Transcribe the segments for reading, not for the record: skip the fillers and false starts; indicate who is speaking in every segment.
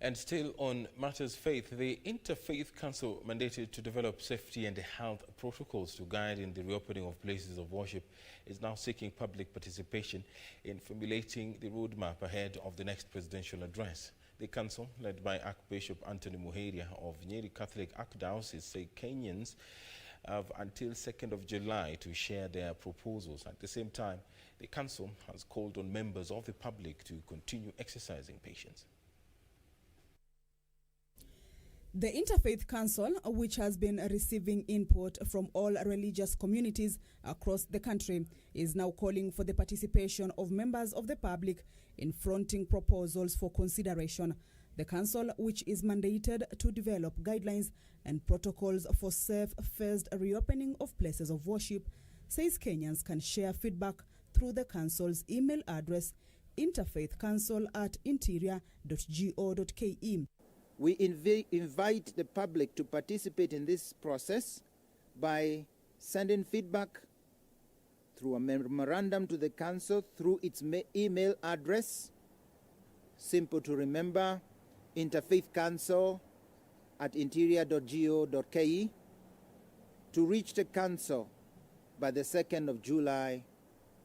Speaker 1: And still on matters faith, the Interfaith Council, mandated to develop safety and health protocols to guide in the reopening of places of worship, is now seeking public participation in formulating the roadmap ahead of the next presidential address. The council, led by Archbishop Anthony Muheria of Nyeri Catholic Archdiocese, say Kenyans have until 2nd of July to share their proposals. At the same time, the council has called on members of the public to continue exercising patience.
Speaker 2: The Interfaith Council, which has been receiving input from all religious communities across the country, is now calling for the participation of members of the public in fronting proposals for consideration. The council, which is mandated to develop guidelines and protocols for safe phased reopening of places of worship, says Kenyans can share feedback through the council's email address interfaithcouncil@interior.go.ke.
Speaker 3: We invite the public to participate in this process by sending feedback through a memorandum to the council through its email address, simple to remember, interfaithcouncil@interior.go.ke, to reach the council by the 2nd of July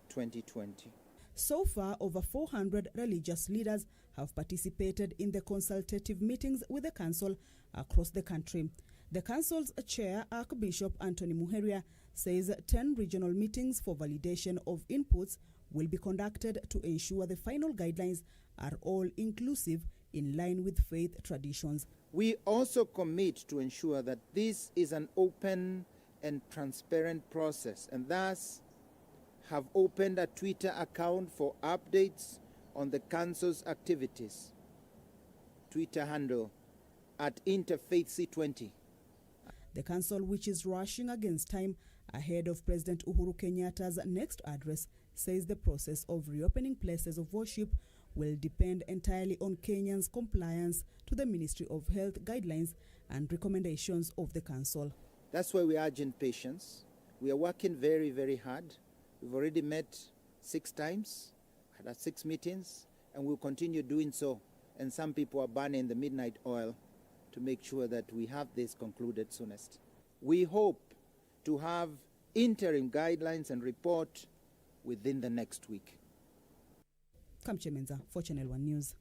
Speaker 3: 2020.
Speaker 2: So far, over 400 religious leaders have participated in the consultative meetings with the council across the country. The council's chair, Archbishop Anthony Muheria, says 10 regional meetings for validation of inputs will be conducted to ensure the final guidelines are all inclusive in line with faith traditions.
Speaker 3: We also commit to ensure that this is an open and transparent process, and thus have opened a Twitter account for updates on the council's activities. Twitter handle @interfaithc20.
Speaker 2: The council, which is rushing against time ahead of President Uhuru Kenyatta's next address, says the process of reopening places of worship will depend entirely on Kenyans' compliance to the Ministry of Health guidelines and recommendations of the council.
Speaker 3: That's why we are urging patience. We are working very, very hard. We've already met 6 times, had 6 meetings, and we'll continue doing so. And some people are burning the midnight oil to make sure that we have this concluded soonest. We hope to have interim guidelines and report within the next week.
Speaker 2: Kamchemenza for Channel 1 News.